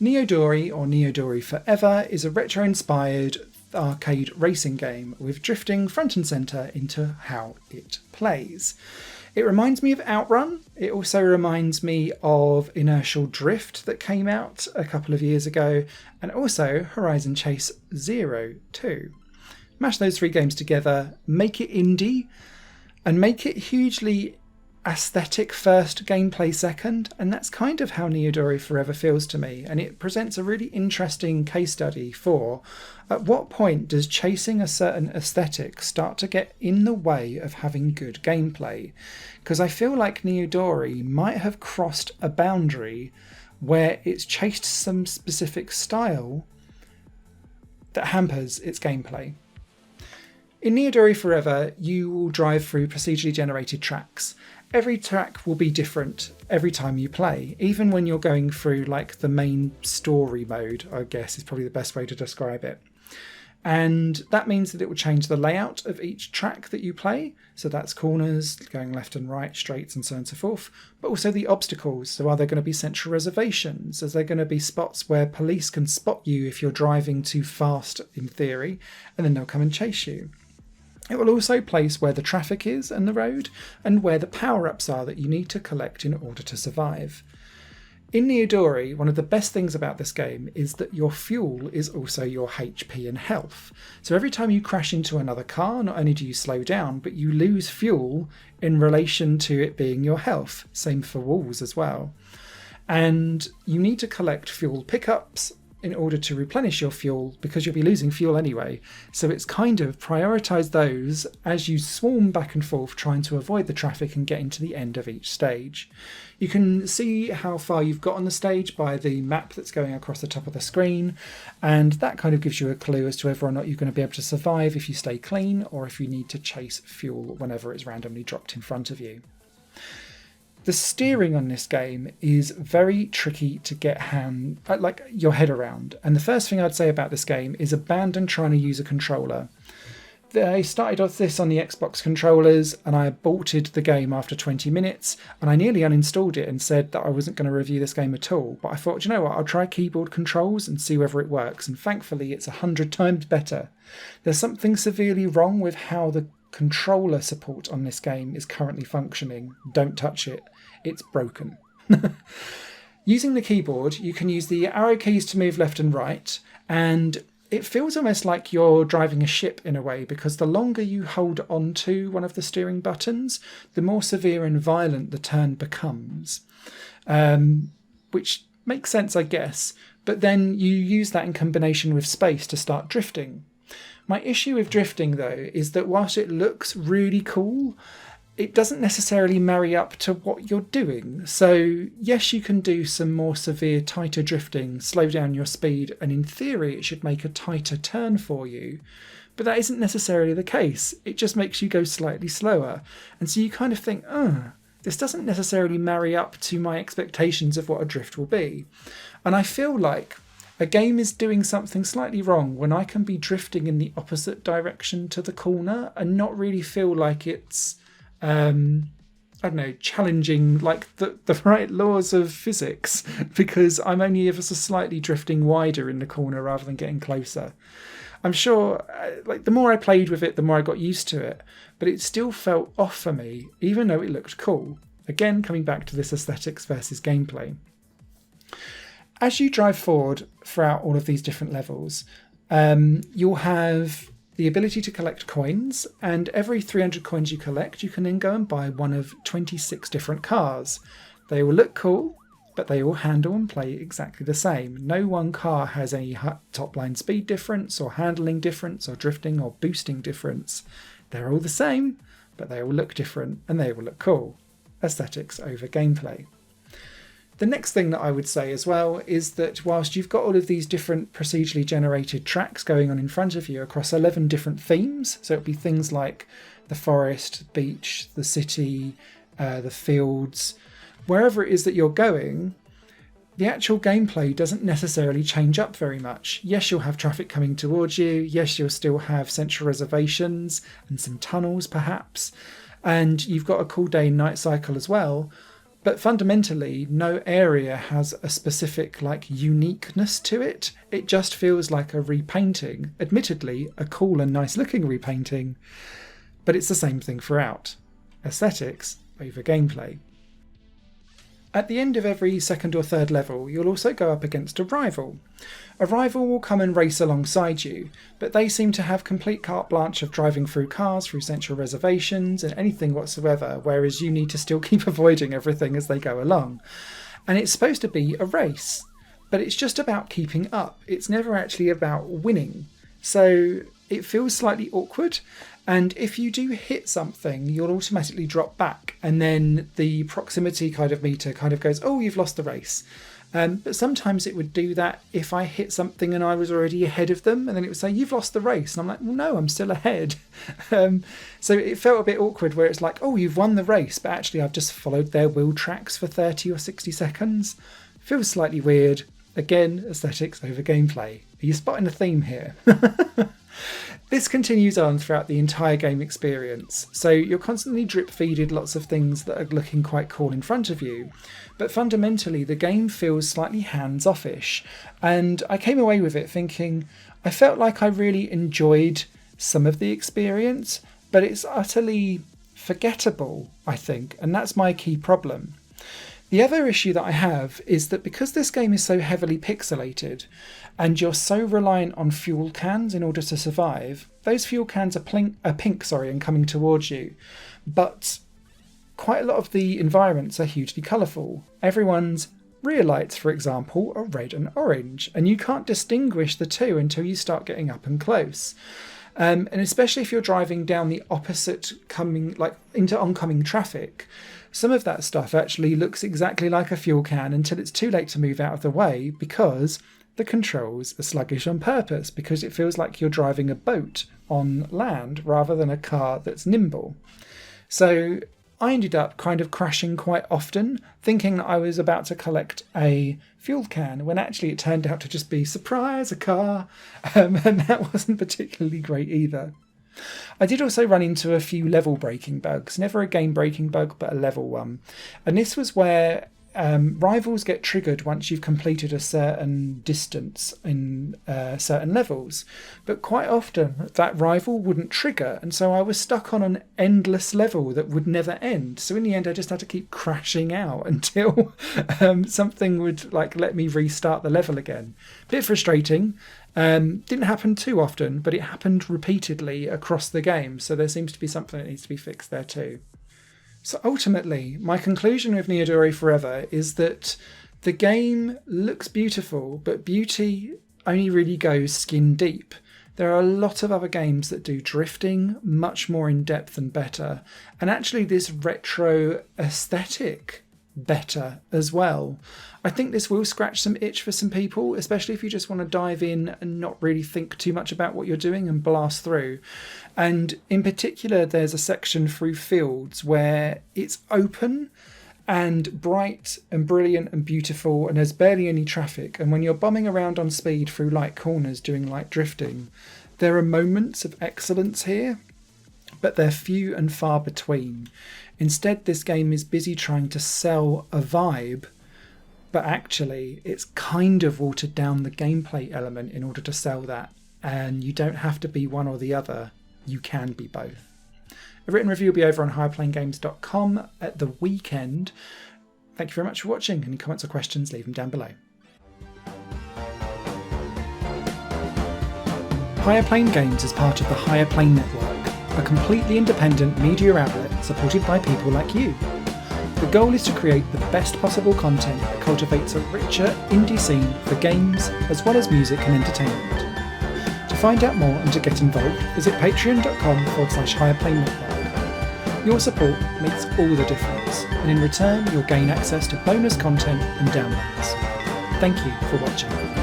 Neodori, or Neodori Forever, is a retro-inspired arcade racing game with drifting front and centre into how it plays. It reminds me of Outrun. It also reminds me of Inertial Drift that came out a couple of years ago, and also Horizon Chase Zero 2. Mash those three games together, make it indie, and make it hugely aesthetic first, gameplay second, and that's kind of how Neodori Forever feels to me, and it presents a really interesting case study for at what point does chasing a certain aesthetic start to get in the way of having good gameplay, because I feel like Neodori might have crossed a boundary where it's chased some specific style that hampers its gameplay. In Neodori Forever, you will drive through procedurally generated tracks. Every track will be different every time you play, even when you're going through like the main story mode, I guess is probably the best way to describe it. And that means that it will change the layout of each track that you play. So that's corners, going left and right, straights and so on and so forth. But also the obstacles. So are there going to be central reservations? Is there going to be spots where police can spot you if you're driving too fast, in theory, and then they'll come and chase you? It will also place where the traffic is and the road, and where the power-ups are that you need to collect in order to survive. In Neodori, one of the best things about this game is that your fuel is also your HP and health. So every time you crash into another car, not only do you slow down, but you lose fuel in relation to it being your health. Same for walls as well. And you need to collect fuel pickups in order to replenish your fuel, because you'll be losing fuel anyway. So it's kind of prioritise those as you swarm back and forth trying to avoid the traffic and getting to the end of each stage. You can see how far you've got on the stage by the map that's going across the top of the screen, and that kind of gives you a clue as to whether or not you're going to be able to survive if you stay clean or if you need to chase fuel whenever it's randomly dropped in front of you. The steering on this game is very tricky to get your head around. And the first thing I'd say about this game is abandon trying to use a controller. I started off this on the Xbox controllers and I aborted the game after 20 minutes and I nearly uninstalled it and said that I wasn't going to review this game at all. But I thought, you know what, I'll try keyboard controls and see whether it works. And thankfully it's 100 times better. There's something severely wrong with how the controller support on this game is currently functioning. Don't touch it. It's broken. Using the keyboard, you can use the arrow keys to move left and right, and it feels almost like you're driving a ship in a way, because the longer you hold on to one of the steering buttons, the more severe and violent the turn becomes. Which makes sense, I guess, but then you use that in combination with space to start drifting. My issue with drifting, though, is that whilst it looks really cool, it doesn't necessarily marry up to what you're doing. So yes, you can do some more severe, tighter drifting, slow down your speed, and in theory it should make a tighter turn for you. But that isn't necessarily the case. It just makes you go slightly slower. And so you kind of think, this doesn't necessarily marry up to my expectations of what a drift will be. And I feel like a game is doing something slightly wrong when I can be drifting in the opposite direction to the corner and not really feel like it's challenging like the right laws of physics, because I'm only ever so slightly drifting wider in the corner rather than getting closer. I'm sure the more I played with it, the more I got used to it, but it still felt off for me, even though it looked cool. Again, coming back to this aesthetics versus gameplay. As you drive forward throughout all of these different levels, you'll have the ability to collect coins, and every 300 coins you collect, you can then go and buy one of 26 different cars. They all look cool, but they all handle and play exactly the same. No one car has any top-line speed difference, or handling difference, or drifting, or boosting difference. They're all the same, but they all look different, and they all look cool. Aesthetics over gameplay. The next thing that I would say as well is that whilst you've got all of these different procedurally generated tracks going on in front of you across 11 different themes, so it'll be things like the forest, beach, the city, the fields, wherever it is that you're going, the actual gameplay doesn't necessarily change up very much. Yes, you'll have traffic coming towards you. Yes, you'll still have central reservations and some tunnels perhaps. And you've got a cool day and night cycle as well. But fundamentally, no area has a specific uniqueness to it. It just feels like a repainting, admittedly a cool and nice looking repainting, but it's the same thing throughout. Aesthetics over gameplay. At the end of every second or third level, you'll also go up against a rival. A rival will come and race alongside you, but they seem to have complete carte blanche of driving through cars, through central reservations, and anything whatsoever, whereas you need to still keep avoiding everything as they go along. And it's supposed to be a race, but it's just about keeping up. It's never actually about winning. So it feels slightly awkward. And if you do hit something, you'll automatically drop back. And then the proximity meter goes, oh, you've lost the race. But sometimes it would do that if I hit something and I was already ahead of them. And then it would say, you've lost the race. And I'm like, well, no, I'm still ahead. So it felt a bit awkward where it's like, oh, you've won the race. But actually, I've just followed their wheel tracks for 30 or 60 seconds. Feels slightly weird. Again, aesthetics over gameplay. Are you spotting a theme here? This continues on throughout the entire game experience, so you're constantly drip-feeded lots of things that are looking quite cool in front of you, but fundamentally the game feels slightly hands-off-ish, and I came away with it thinking I felt like I really enjoyed some of the experience, but it's utterly forgettable, I think, and that's my key problem. The other issue that I have is that because this game is so heavily pixelated and you're so reliant on fuel cans in order to survive, those fuel cans are pink and coming towards you. But quite a lot of the environments are hugely colourful. Everyone's rear lights, for example, are red and orange, and you can't distinguish the two until you start getting up and close. And especially if you're driving down the opposite into oncoming traffic, some of that stuff actually looks exactly like a fuel can until it's too late to move out of the way because the controls are sluggish on purpose, because it feels like you're driving a boat on land rather than a car that's nimble. So I ended up kind of crashing quite often, thinking that I was about to collect a fuel can, when actually it turned out to just be, surprise, a car, and that wasn't particularly great either. I did also run into a few level breaking bugs, never a game breaking bug, but a level one. And this was where rivals get triggered once you've completed a certain distance in certain levels. But quite often that rival wouldn't trigger, and so I was stuck on an endless level that would never end. So in the end I just had to keep crashing out until something would let me restart the level again. Bit frustrating. Didn't happen too often, but it happened repeatedly across the game, so there seems to be something that needs to be fixed there too. So ultimately, my conclusion with Neodori Forever is that the game looks beautiful, but beauty only really goes skin deep. There are a lot of other games that do drifting much more in depth and better, and actually this retro aesthetic better as well. I think this will scratch some itch for some people, especially if you just want to dive in and not really think too much about what you're doing and blast through. And in particular, there's a section through fields where it's open and bright and brilliant and beautiful, and there's barely any traffic. And when you're bombing around on speed through light corners doing light drifting, there are moments of excellence here, but they're few and far between. Instead, this game is busy trying to sell a vibe, but actually it's kind of watered down the gameplay element in order to sell that. And you don't have to be one or the other. You can be both. A written review will be over on higherplayinggames.com at the weekend. Thank you very much for watching. Any comments or questions, leave them down below. Higher Plane Games is part of the Higher Plane Network, a completely independent media outlet supported by people like you. The goal is to create the best possible content that cultivates a richer indie scene for games as well as music and entertainment. To find out more and to get involved, visit patreon.com/higherplane network. Your support makes all the difference, and in return you'll gain access to bonus content and downloads. Thank you for watching.